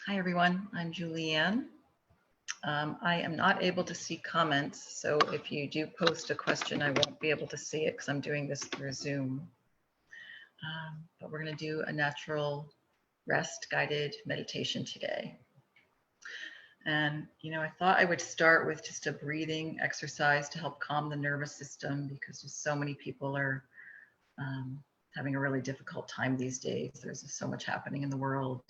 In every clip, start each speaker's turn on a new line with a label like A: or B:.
A: Hi, everyone. I'm Julianne. I am not able to see comments, so if you do post a question, I won't be able to see it because I'm doing this through Zoom. But we're going to do a natural rest guided meditation today. And, I thought I would start with just a breathing exercise to help calm the nervous system because just so many people are having a really difficult time these days. There's just so much happening in the world.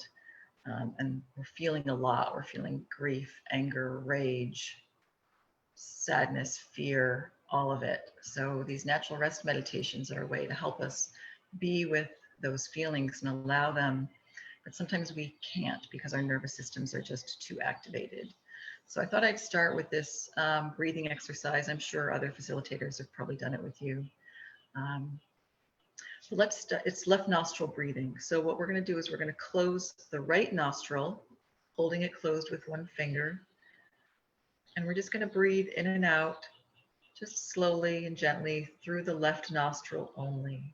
A: And we're feeling a lot. We're feeling grief, anger, rage, sadness, fear, all of it. So these natural rest meditations are a way to help us be with those feelings and allow them. But sometimes we can't because our nervous systems are just too activated. So I thought I'd start with this breathing exercise. I'm sure other facilitators have probably done it with you. Um, so it's left nostril breathing. So what we're going to do is we're going to close the right nostril, holding it closed with one finger. And we're just going to breathe in and out, just slowly and gently through the left nostril only.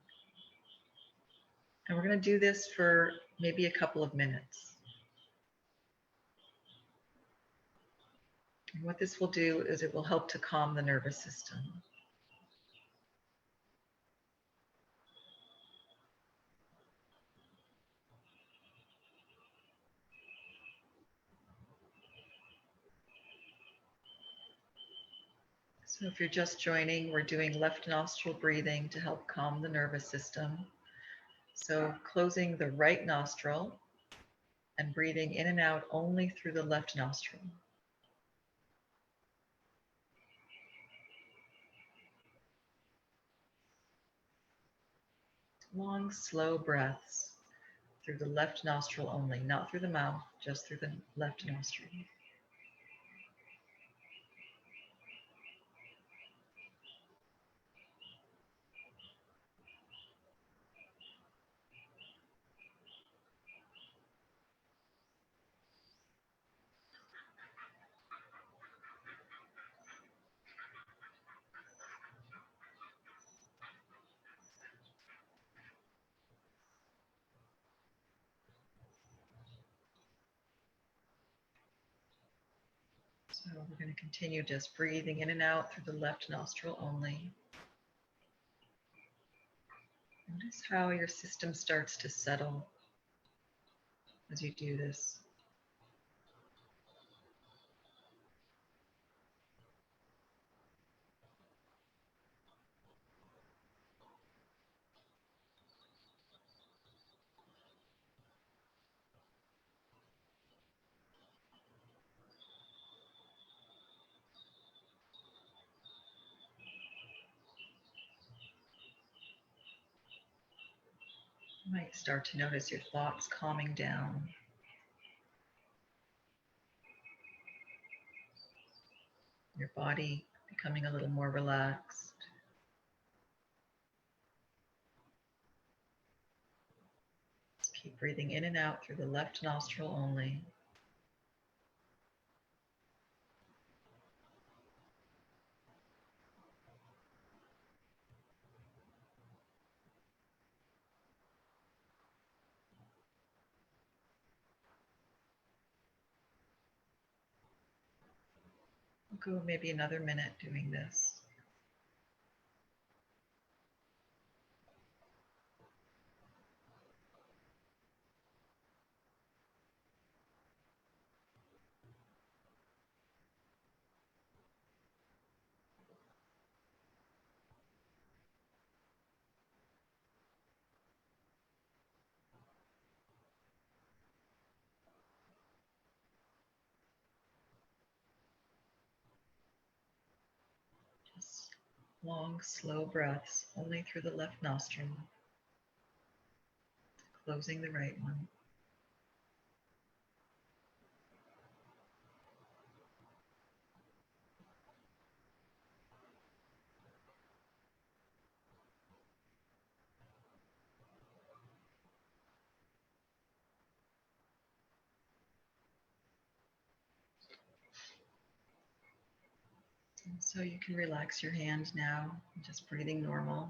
A: And we're going to do this for maybe a couple of minutes. And what this will do is it will help to calm the nervous system. So if you're just joining, we're doing left nostril breathing to help calm the nervous system. So closing the right nostril and breathing in and out only through the left nostril. Long, slow breaths through the left nostril only, not through the mouth, just through the left nostril. So we're going to continue just breathing in and out through the left nostril only. Notice how your system starts to settle as you do this. You might start to notice your thoughts calming down. Your body becoming a little more relaxed. Just keep breathing in and out through the left nostril only. We'll go maybe another minute doing this. Just long, slow breaths only through the left nostril, closing the right one. And so you can relax your hand now, just breathing normal.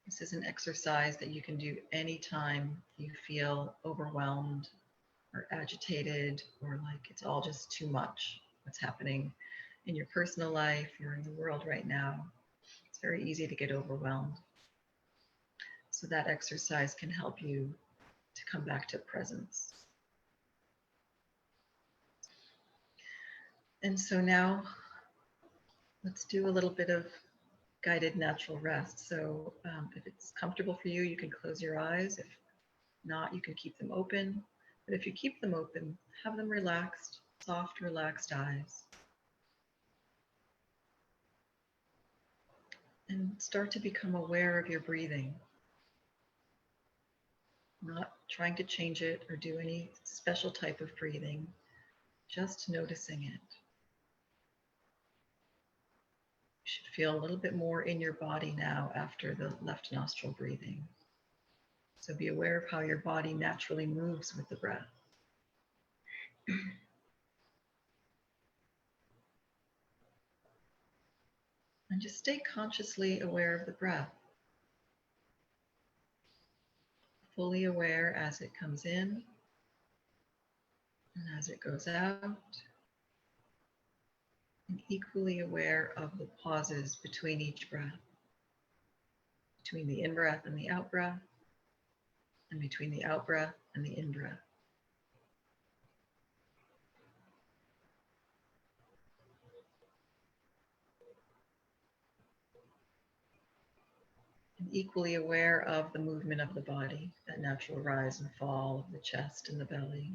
A: This is an exercise that you can do anytime you feel overwhelmed or agitated, or like it's all just too much what's happening in your personal life or in the world right now. It's very easy to get overwhelmed. So that exercise can help you to come back to presence. And so now let's do a little bit of guided natural rest. So if it's comfortable for you, you can close your eyes. If not, you can keep them open. But if you keep them open, have them relaxed, soft, relaxed eyes. And start to become aware of your breathing. Not trying to change it or do any special type of breathing, just noticing it. You should feel a little bit more in your body now after the left nostril breathing. So be aware of how your body naturally moves with the breath. And just stay consciously aware of the breath. Fully aware as it comes in and as it goes out. And equally aware of the pauses between each breath. Between the in-breath and the out-breath. And between the out-breath and the in-breath. And equally aware of the movement of the body, that natural rise and fall of the chest and the belly.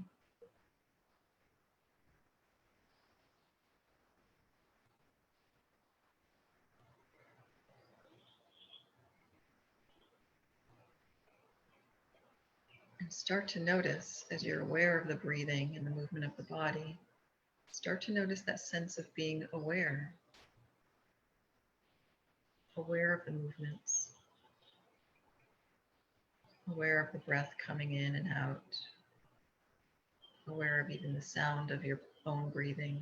A: And start to notice, as you're aware of the breathing and the movement of the body, start to notice that sense of being aware. Aware of the movements. Aware of the breath coming in and out. Aware of even the sound of your own breathing.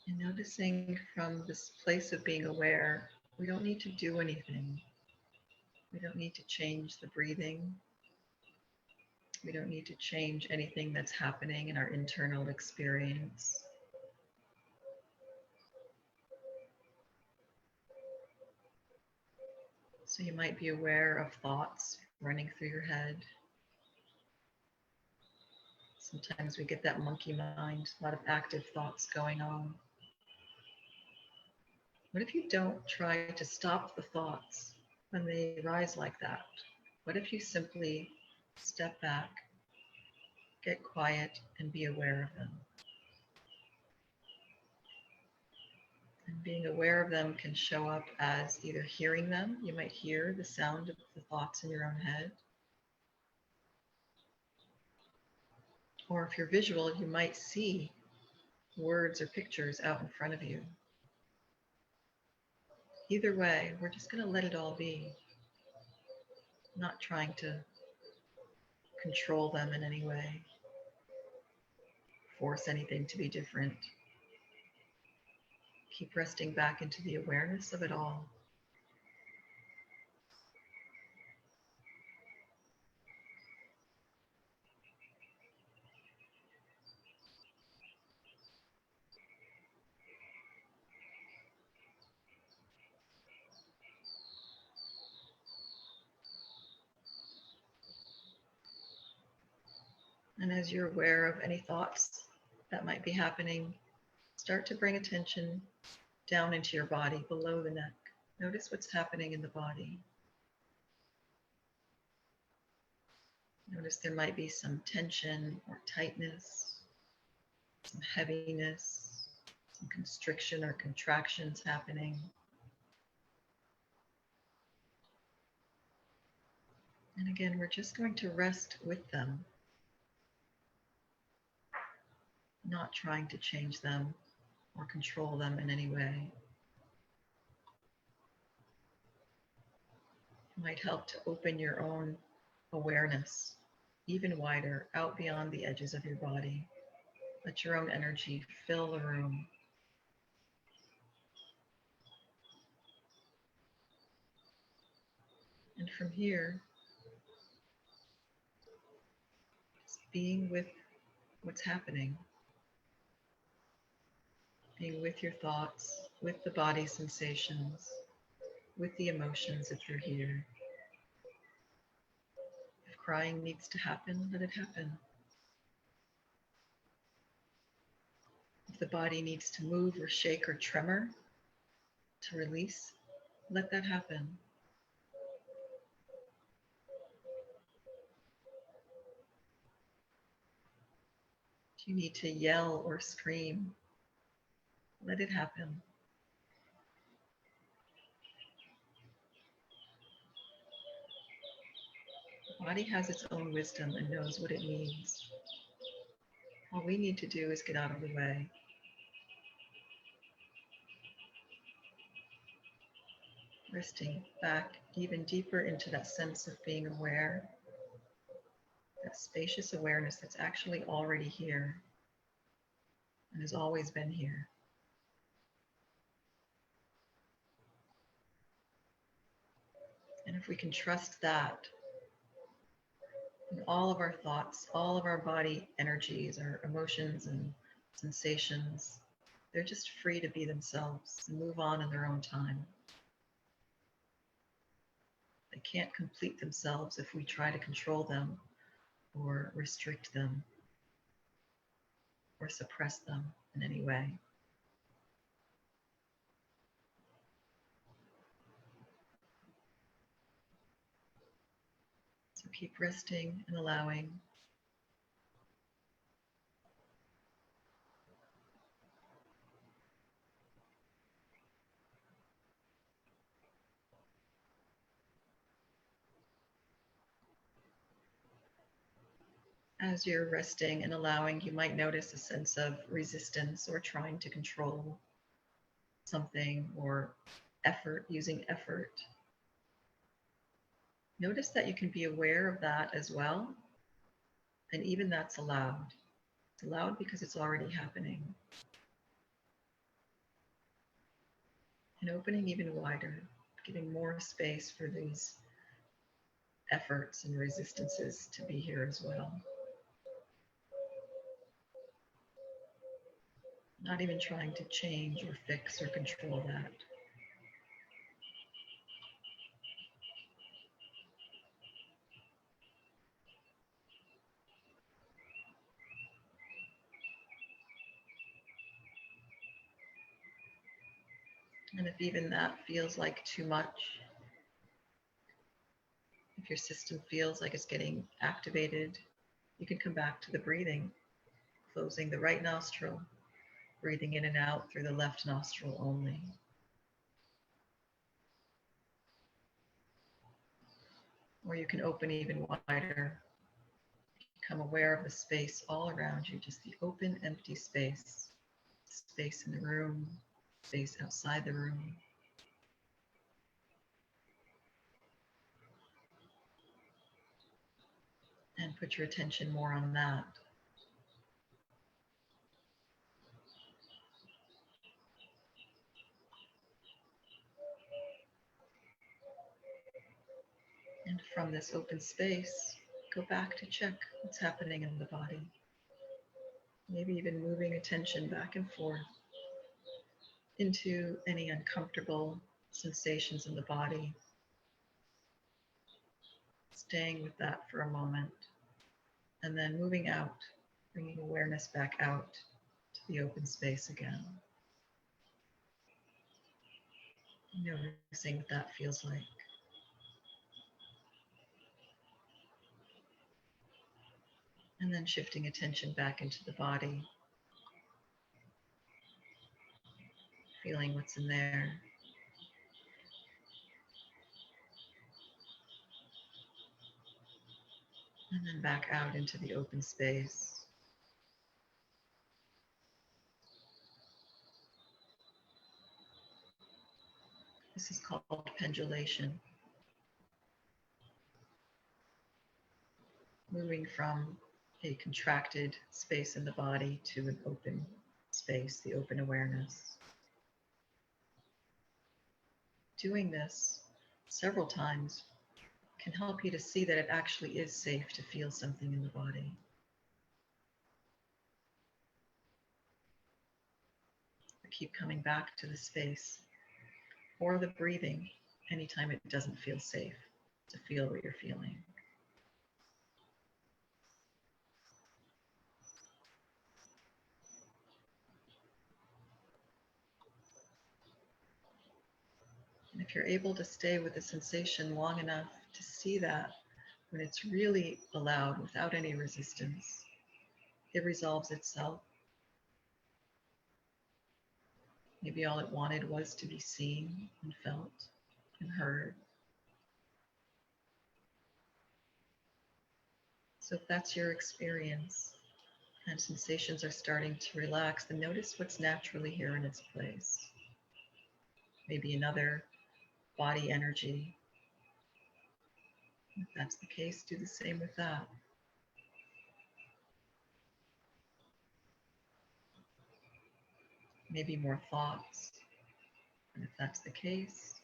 A: And noticing from this place of being aware, we don't need to do anything. We don't need to change the breathing. We don't need to change anything that's happening in our internal experience. So you might be aware of thoughts running through your head. Sometimes we get that monkey mind, a lot of active thoughts going on. What if you don't try to stop the thoughts when they rise like that? What if you simply step back, get quiet, and be aware of them? And being aware of them can show up as either hearing them. You might hear the sound of the thoughts in your own head. Or if you're visual, you might see words or pictures out in front of you. Either way, we're just going to let it all be. Not trying to control them in any way, force anything to be different. Keep resting back into the awareness of it all. And as you're aware of any thoughts that might be happening, start to bring attention down into your body, below the neck. Notice what's happening in the body. Notice there might be some tension or tightness, some heaviness, some constriction or contractions happening. And again, we're just going to rest with them, not trying to change them or control them in any way. It might help to open your own awareness even wider, out beyond the edges of your body, Let your own energy fill the room. And from here, just being with what's happening, being with your thoughts, with the body sensations, with the emotions if you're here. If crying needs to happen, let it happen. If the body needs to move or shake or tremor to release, let that happen. If you need to yell or scream, let it happen. The body has its own wisdom and knows what it means. All we need to do is get out of the way. Resting back even deeper into that sense of being aware, that spacious awareness that's actually already here and has always been here. And if we can trust that, and all of our thoughts, all of our body energies, our emotions and sensations, they're just free to be themselves and move on in their own time. They can't complete themselves if we try to control them or restrict them or suppress them in any way. So keep resting and allowing. As you're resting and allowing, you might notice a sense of resistance or trying to control something or effort, using effort. Notice that you can be aware of that as well. And even that's allowed. It's allowed because it's already happening. And opening even wider, giving more space for these efforts and resistances to be here as well. Not even trying to change or fix or control that. And if even that feels like too much, if your system feels like it's getting activated, you can come back to the breathing, closing the right nostril, breathing in and out through the left nostril only. Or you can open even wider, become aware of the space all around you, just the open, empty space, space in the room, space outside the room. And put your attention more on that. And from this open space, go back to check what's happening in the body. Maybe even moving attention back and forth into any uncomfortable sensations in the body. Staying with that for a moment. And then moving out, bringing awareness back out to the open space again. Noticing what that feels like. And then shifting attention back into the body. Feeling what's in there. And then back out into the open space. This is called pendulation. Moving from a contracted space in the body to an open space, the open awareness. Doing this several times can help you to see that it actually is safe to feel something in the body. Keep coming back to the space or the breathing anytime it doesn't feel safe to feel what you're feeling. And if you're able to stay with the sensation long enough to see that when it's really allowed without any resistance, it resolves itself. Maybe all it wanted was to be seen and felt and heard. So if that's your experience and sensations are starting to relax, then notice what's naturally here in its place. Maybe another body energy. If that's the case, do the same with that. Maybe more thoughts. And if that's the case,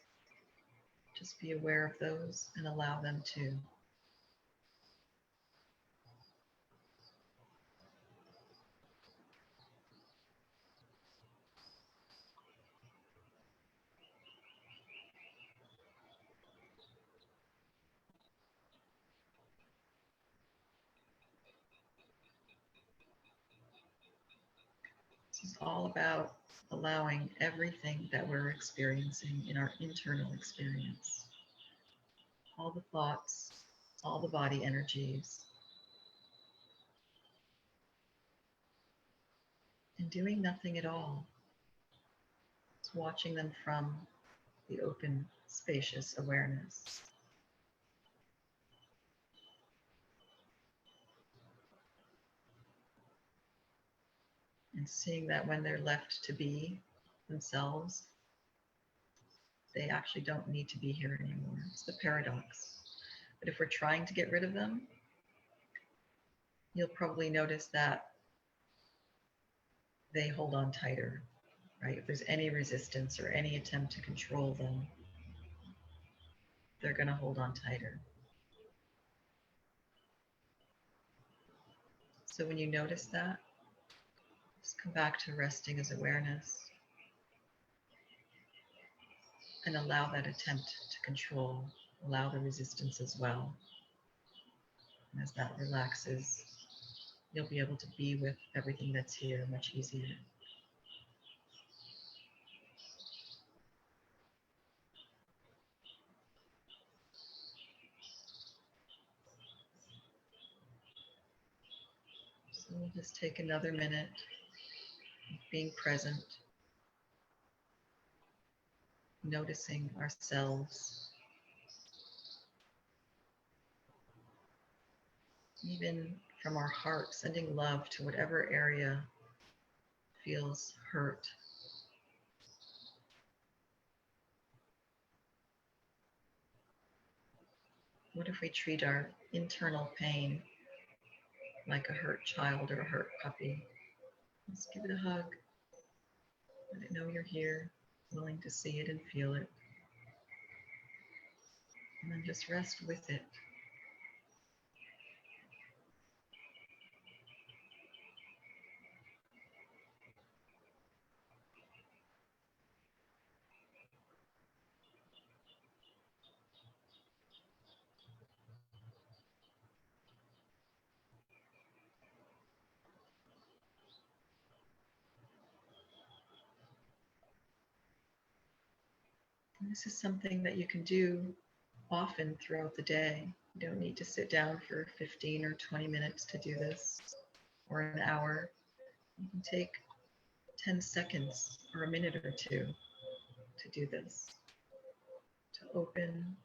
A: just be aware of those and allow them to. This is all about allowing everything that we're experiencing in our internal experience. All the thoughts, all the body energies, and doing nothing at all. Just watching them from the open, spacious awareness. And seeing that when they're left to be themselves, they actually don't need to be here anymore. It's the paradox. But if we're trying to get rid of them, you'll probably notice that they hold on tighter, right? If there's any resistance or any attempt to control them, they're going to hold on tighter. So when you notice that, just come back to resting as awareness and allow that attempt to control, allow the resistance as well. And as that relaxes, you'll be able to be with everything that's here much easier. So we'll just take another minute of being present, noticing ourselves, even from our heart, sending love to whatever area feels hurt. What if we treat our internal pain like a hurt child or a hurt puppy? Just give it a hug. Let it know you're here, willing to see it and feel it. And then just rest with it. And this is something that you can do often throughout the day. You don't need to sit down for 15 or 20 minutes to do this, or an hour. You can take 10 seconds or a minute or two to do this, to open,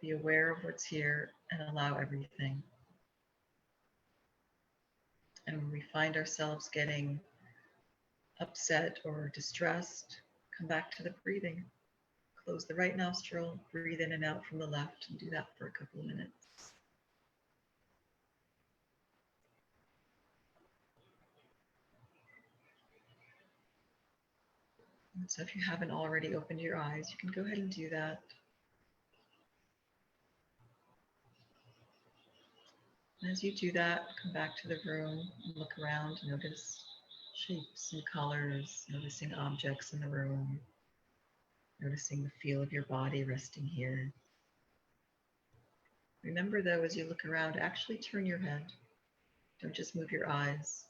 A: be aware of what's here, and allow everything. And when we find ourselves getting upset or distressed, come back to the breathing. Close the right nostril, breathe in and out from the left, and do that for a couple of minutes. So if you haven't already opened your eyes, you can go ahead and do that. And as you do that, come back to the room and look around, notice shapes and colors, noticing objects in the room, noticing the feel of your body resting here. Remember though, as you look around, actually turn your head. Don't just move your eyes.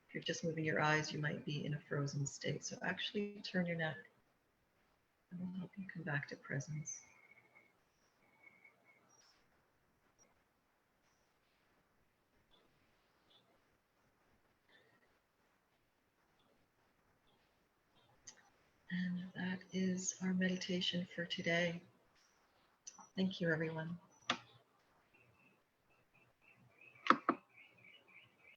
A: If you're just moving your eyes, you might be in a frozen state. So actually turn your neck. That will help you come back to presence. And that is our meditation for today. Thank you, everyone.